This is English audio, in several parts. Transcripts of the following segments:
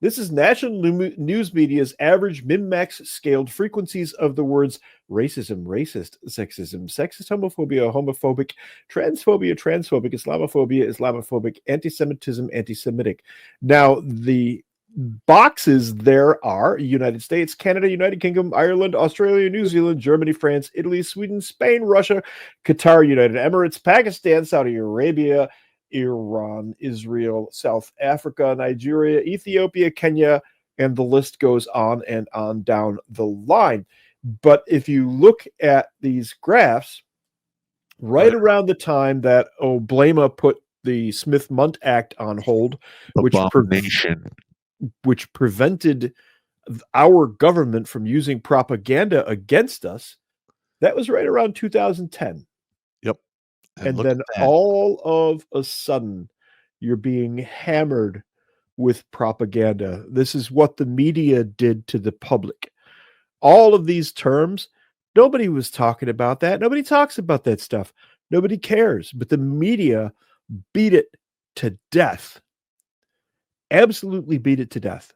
This is national news media's average min-max scaled frequencies of the words racism, racist, sexism, sexist, homophobia, homophobic, transphobia, transphobic, Islamophobia, Islamophobic, anti-Semitism, anti-Semitic. Now, the boxes there are United States, Canada, United Kingdom, Ireland, Australia, New Zealand, Germany, France, Italy, Sweden, Spain, Russia, Qatar, United Emirates, Pakistan, Saudi Arabia, Iran, Israel, South Africa, Nigeria, Ethiopia, Kenya, and the list goes on and on down the line. But if you look at these graphs, right around the time that Oblama put the Smith-Mundt Act on hold, which prevented our government from using propaganda against us, that was right around 2010. Yep. And then all of a sudden, you're being hammered with propaganda. This is what the media did to the public. All of these terms, nobody was talking about that. Nobody talks about that stuff. Nobody cares. But the media beat it to death. Absolutely beat it to death.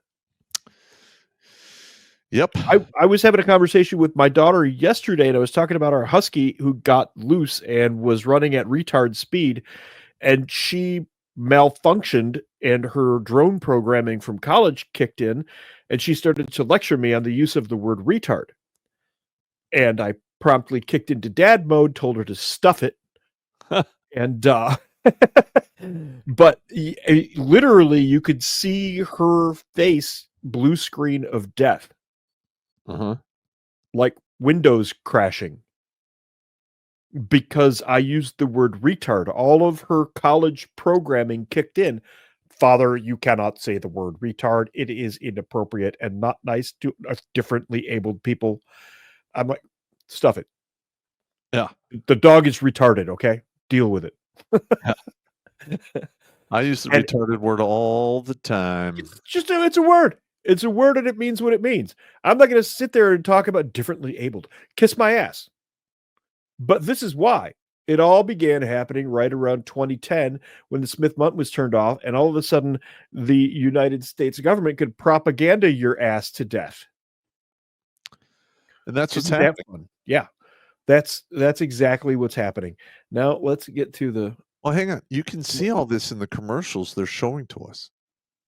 Yep. I was having a conversation with my daughter yesterday, and I was talking about our husky who got loose and was running at retard speed, and she malfunctioned, and her drone programming from college kicked in, and she started to lecture me on the use of the word retard. And I promptly kicked into dad mode, told her to stuff it. And but literally you could see her face blue screen of death. Like Windows crashing, because I used the word retard. All of her college programming kicked in. Father, you cannot say the word retard. It is inappropriate and not nice to differently abled people. I'm like, stuff it. Yeah. The dog is retarded, okay? Deal with it. I use the retarded word all the time. It's a word. It's a word and it means what it means. I'm not going to sit there and talk about differently abled. Kiss my ass. But this is why. It all began happening right around 2010 when the Smith-Mundt was turned off, and all of a sudden the United States government could propaganda your ass to death. And that's what's happening. Yeah. That's exactly what's happening. Now let's get to the... Well, hang on. You can see all this in the commercials they're showing to us.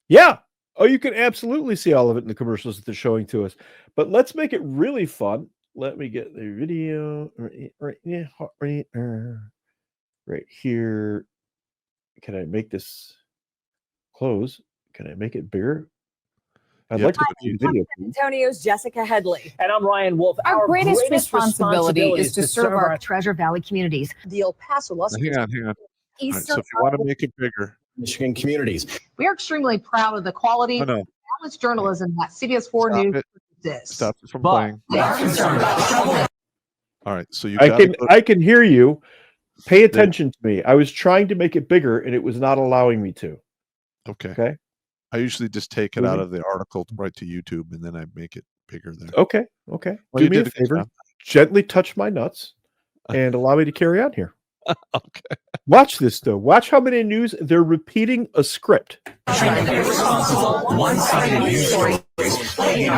Yeah. Oh, you can absolutely see all of it in the commercials that they're showing to us. But let's make it really fun. Let me get the video right here. Can I make this close? Can I make it bigger? I'd like to put the video. Antonio's Jessica Headley. And I'm Ryan Wolf. Our greatest responsibility is to serve our Treasure Valley communities. The El Paso, Los Hang on. Right, so if you want to make it bigger. Michigan communities. We are extremely proud of the quality of balanced journalism that CBS 4 News exists. Stop it from playing. All right, so I can hear you. Pay attention to me. I was trying to make it bigger and it was not allowing me to. Okay. I usually just take it out of the article right to YouTube and then I make it bigger there. Okay. Well, do me a favor. Gently touch my nuts and allow me to carry on here. Okay. Watch this though. Watch how many news they're repeating a script. One-sided news stories plaguing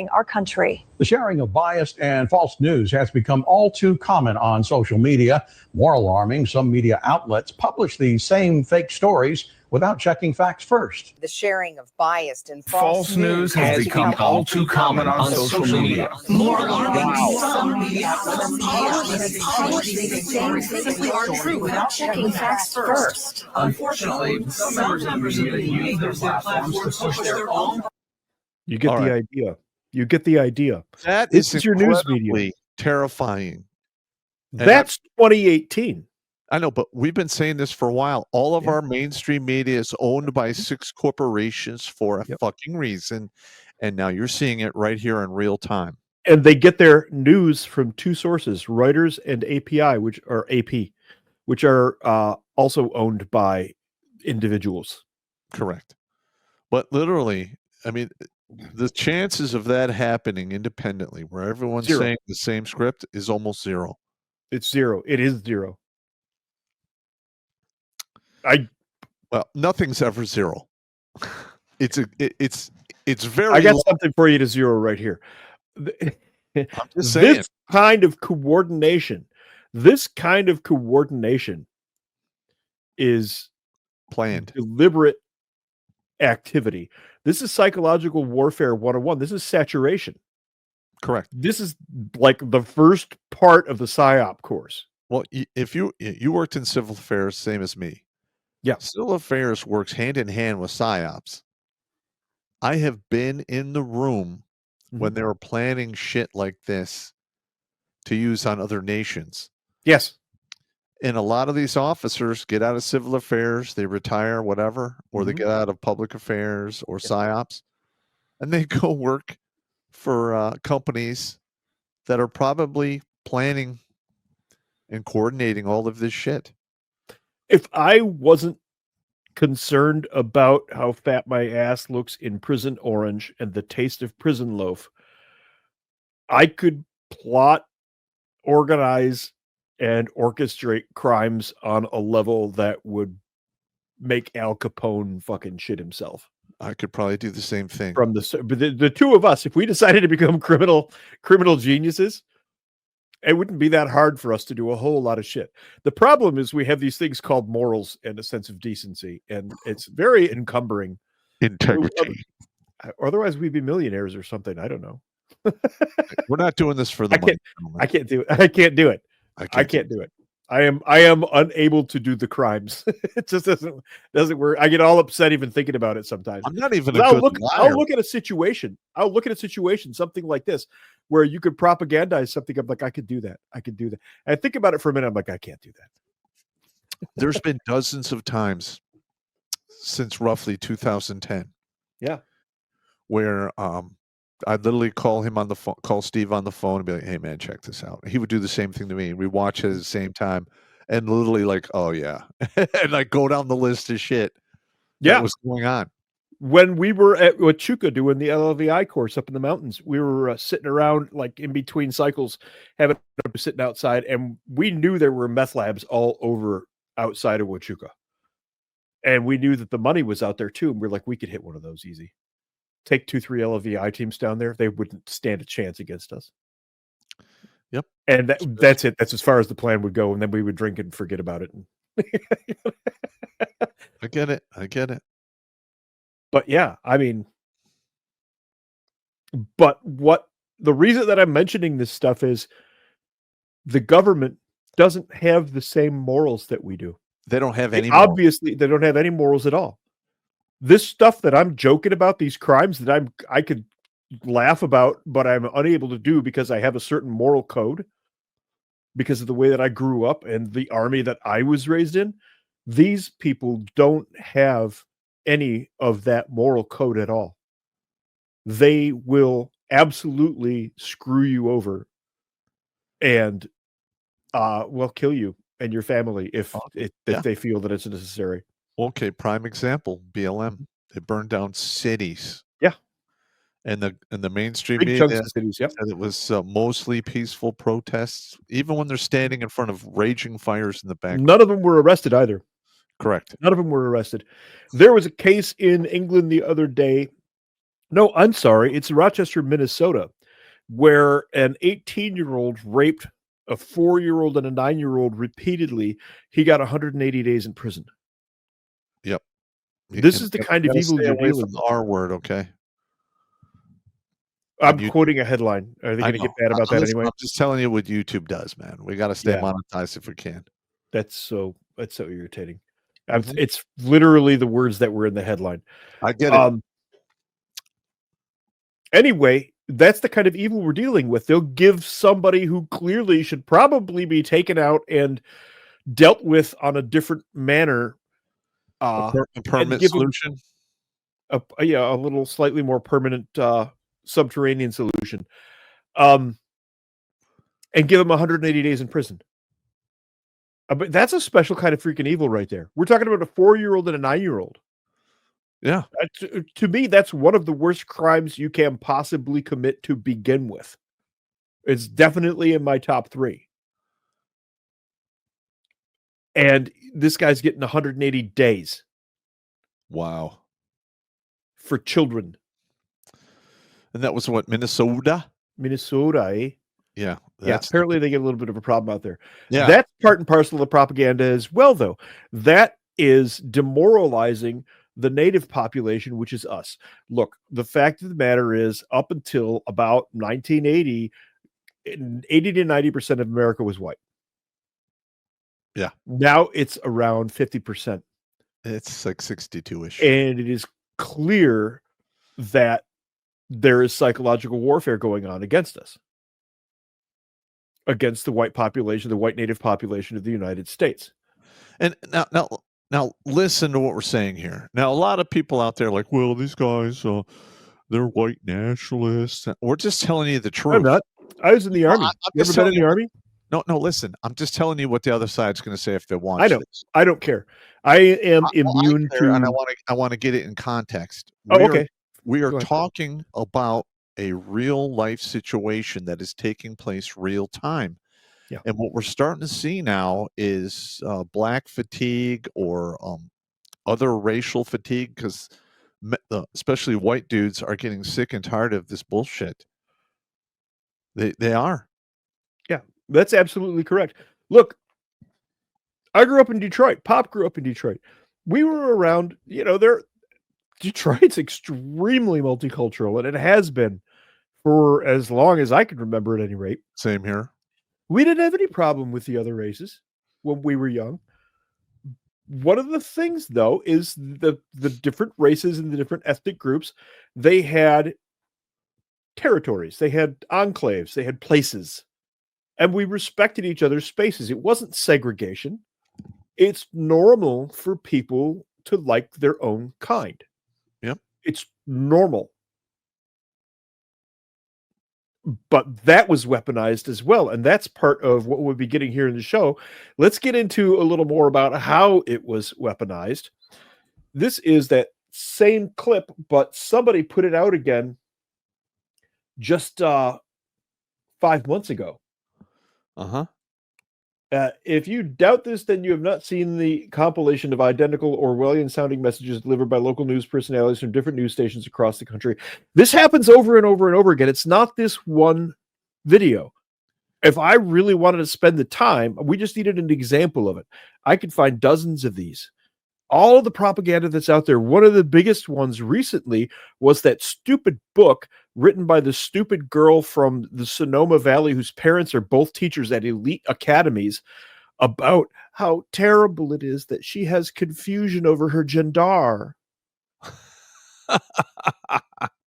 our country. The sharing of biased and false news has become all too common on social media. More alarming, some media outlets publish these same fake stories without checking facts first. The sharing of biased and false news has become all too common on social media. More alarming, some media outlets publish these things simply aren't true without checking facts first. Unfortunately, some members of the media use their platforms to push their own. You get the idea. You get the idea. This is your news media. Terrifying. That's 2018. I know, but we've been saying this for a while. All of our mainstream media is owned by 6 corporations for a fucking reason. And now you're seeing it right here in real time. And they get their news from 2 sources, Reuters and API, which are also owned by individuals. Correct. But literally, I mean, the chances of that happening independently, where everyone's saying the same script, is almost zero. It's zero. It is zero. Well, nothing's ever zero. it's very. I got low. something for you to zero right here. I'm just saying. This kind of coordination is Planned. deliberate activity. This is psychological warfare 101. This is saturation. Correct. This is like the first part of the PSYOP course. Well, if you worked in civil affairs, same as me. Yeah. Civil affairs works hand in hand with PSYOPs. I have been in the room when they were planning shit like this to use on other nations. Yes. And a lot of these officers get out of civil affairs, they retire, whatever, or they get out of public affairs or PSYOPs, and they go work for companies that are probably planning and coordinating all of this shit. If I wasn't concerned about how fat my ass looks in prison orange and the taste of prison loaf, I could plot, organize, and orchestrate crimes on a level that would make Al Capone fucking shit himself. I could probably do the same thing. But the two of us, if we decided to become criminal geniuses, it wouldn't be that hard for us to do a whole lot of shit. The problem is we have these things called morals and a sense of decency, and it's very encumbering. Integrity. Otherwise, we'd be millionaires or something. I don't know. We're not doing this for the money. I can't do it. I can't do it. I can't do it. I am unable to do the crimes. It just doesn't work. I get all upset even thinking about it sometimes. I'm not even I'll look at a situation. Something like this, where you could propagandize something. I'm like, I could do that. And I think about it for a minute. I'm like, I can't do that. There's been dozens of times since roughly 2010. Yeah. Where I'd literally call Steve on the phone and be like, hey man, check this out. He would do the same thing to me. We watch it at the same time and literally like, oh yeah. And like go down the list of shit that was going on. When we were at Huachuca doing the LLVI course up in the mountains, we were sitting around like in between cycles, sitting outside, and we knew there were meth labs all over outside of Huachuca. And we knew that the money was out there too. And we're like, we could hit one of those easy. Take 2-3 LLVI teams down there, they wouldn't stand a chance against us. Yep. And that's it. That's as far as the plan would go. And then we would drink and forget about it. I get it. But yeah, I mean, but the reason that I'm mentioning this stuff is the government doesn't have the same morals that we do. They don't have any. Obviously, they don't have any morals at all. This stuff that I'm joking about, these crimes that I could laugh about, but I'm unable to do because I have a certain moral code because of the way that I grew up and the army that I was raised in. These people don't have any of that moral code at all. They will absolutely screw you over and will kill you and your family if they feel that it's necessary. Okay, prime example, BLM. They burned down cities. Yeah. And the mainstream Big media chunks of cities, yep. said it was mostly peaceful protests, even when they're standing in front of raging fires in the back. None of them were arrested either. Correct. None of them were arrested. There was a case in England the other day. No, I'm sorry. It's Rochester, Minnesota, where an 18-year-old raped a 4-year-old and a 9-year-old repeatedly. He got 180 days in prison. Yep. This is the kind of evil you're dealing with. The R word, okay? I'm quoting a headline. Are they going to get mad about that anyway? I'm just telling you what YouTube does, man. We got to stay monetized if we can. That's so irritating. It's literally the words that were in the headline. I get it. Anyway, that's the kind of evil we're dealing with. They'll give somebody who clearly should probably be taken out and dealt with on a different manner. A permanent solution. A little slightly more permanent subterranean solution. And give them 180 days in prison. But that's a special kind of freaking evil right there. We're talking about a 4-year-old and a 9-year-old. Yeah. To me, that's one of the worst crimes you can possibly commit to begin with. It's definitely in my top 3. And this guy's getting 180 days. Wow. for children. And that was what, Minnesota? Minnesota, eh? Yeah. Yeah, apparently they get a little bit of a problem out there. Yeah. That's part and parcel of the propaganda as well, though. That is demoralizing the native population, which is us. Look, the fact of the matter is, up until about 1980, 80 to 90% of America was white. Yeah. Now it's around 50%. It's like 62-ish. And it is clear that there is psychological warfare going on against us, against the white population, the white native population of the United States. And now listen to what we're saying here. Now, a lot of people out there are like, well, these guys, they're white nationalists. We're just telling you the truth. I'm not. I was in the Army. I'm You just ever been in telling the Army? No, listen. I'm just telling you what the other side's going to say if they want. I know. I don't care. I am immune to. And I want to get it in context. Okay. We are Go ahead. talking about a real life situation that is taking place real time. Yeah. And what we're starting to see now is black fatigue or other racial fatigue, because especially white dudes are getting sick and tired of this bullshit. They are. Yeah, that's absolutely correct. Look, I grew up in Detroit. Pop grew up in Detroit. We were around, Detroit's extremely multicultural, and it has been for as long as I can remember at any rate. Same here. We didn't have any problem with the other races when we were young. One of the things, though, is the different races and the different ethnic groups, they had territories, they had enclaves, they had places, and we respected each other's spaces. It wasn't segregation. It's normal for people to like their own kind. Yep. It's normal. But that was weaponized as well, and that's part of what we'll be getting here in the show. Let's get into a little more about how it was weaponized. This is that same clip, but somebody put it out again just 5 months ago. Uh-huh. If you doubt this, then you have not seen the compilation of identical Orwellian-sounding messages delivered by local news personalities from different news stations across the country. This happens over and over and over again. It's not this one video. If I really wanted to spend the time, we just needed an example of it. I could find dozens of these. All of the propaganda that's out there, one of the biggest ones recently was that stupid book written by the stupid girl from the Sonoma Valley whose parents are both teachers at elite academies about how terrible it is that she has confusion over her gender.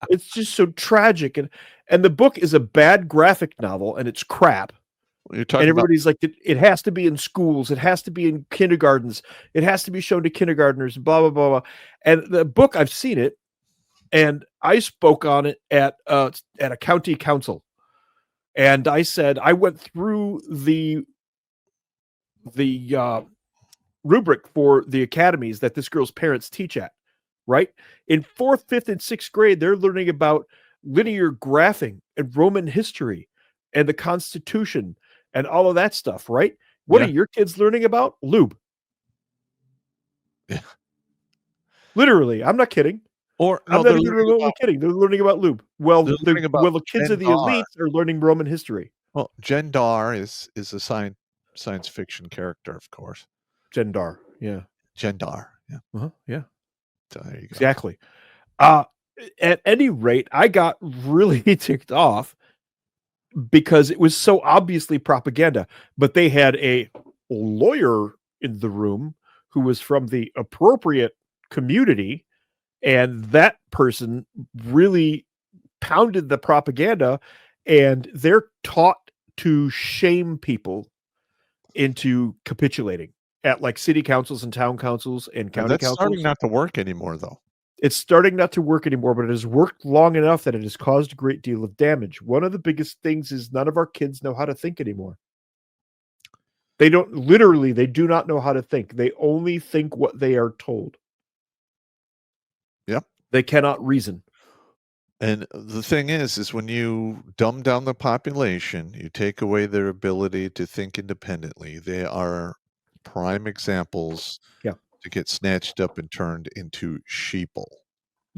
It's just so tragic. And the book is a bad graphic novel, and it's crap. You're talking And everybody's like, it has to be in schools. It has to be in kindergartens. It has to be shown to kindergartners, blah, blah, blah, blah. And the book, I've seen it, and I spoke on it at a county council. And I said, I went through the rubric for the academies that this girl's parents teach at, right? In 4th, 5th, and 6th grade, they're learning about linear graphing and Roman history and the Constitution and all of that stuff, right? What are your kids learning about? Lube. Yeah. Literally, I'm not kidding. Or I'm not even remotely kidding. They're learning about lube. Well, the kids of the elites are learning Roman history. Well, Jendar is a science fiction character, of course. Jendar, yeah. Jendar, yeah. Yeah. So there you go. Exactly. At any rate, I got really ticked off because it was so obviously propaganda, but they had a lawyer in the room who was from the appropriate community, and that person really pounded the propaganda, and they're taught to shame people into capitulating at like city councils and town councils and county councils. That's starting not to work anymore, though. It's starting not to work anymore, but it has worked long enough that it has caused a great deal of damage. One of the biggest things is none of our kids know how to think anymore. They do not know how to think. They only think what they are told. Yep. They cannot reason. And the thing is when you dumb down the population, you take away their ability to think independently. They are prime examples to get snatched up and turned into sheeple.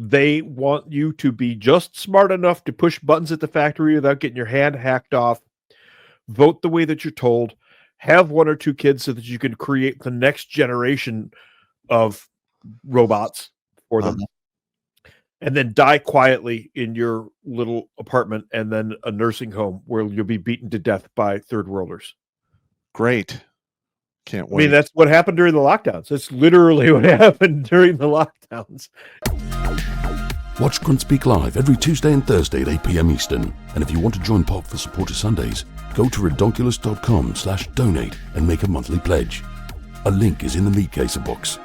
They want you to be just smart enough to push buttons at the factory without getting your hand hacked off, vote the way that you're told, have 1 or 2 kids so that you can create the next generation of robots for them, and then die quietly in your little apartment and then a nursing home where you'll be beaten to death by third worlders. Great. Can't I wait. mean, that's what happened during the lockdowns. That's literally what happened during the lockdowns. Watch Grunt Speak live every Tuesday and Thursday at 8 p.m. Eastern. And if you want to join Pop for Supporter Sundays, go to redonkulas.com/donate and make a monthly pledge. A link is in the meat caser box.